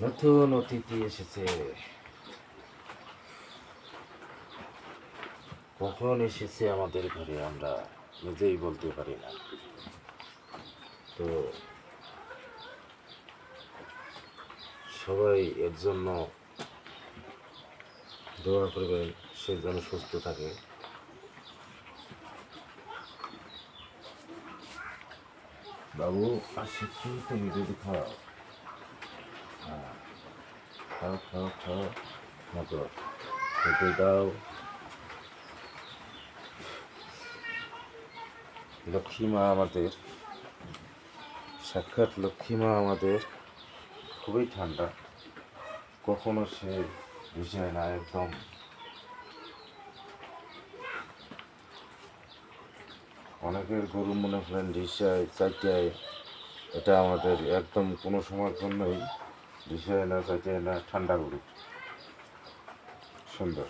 নতুন অতিথি এসেছে। কখন এসেছে আমাদের ঘরে আমরা নিজেই বলতে পারি না। তো সবাই এর জন্য দোয়া করবেন, সে যেন সুস্থ থাকে। বাবু আসে কি, তুমি যদি খাও, খাও খাও খাও মতো খেতে দাও। লক্ষ্মী মা আমাদের, সাক্ষাৎ লক্ষ্মী মা আমাদের খুবই ঠান্ডা, কখনো সে বিষয় না। একদম অনেকের গরু মনে করেন রিসায় চাইটায়, এটা আমাদের একদম কোনো সময়ের জন্যই রিসায় না চাইটায় না, ঠান্ডা গরু সুন্দর।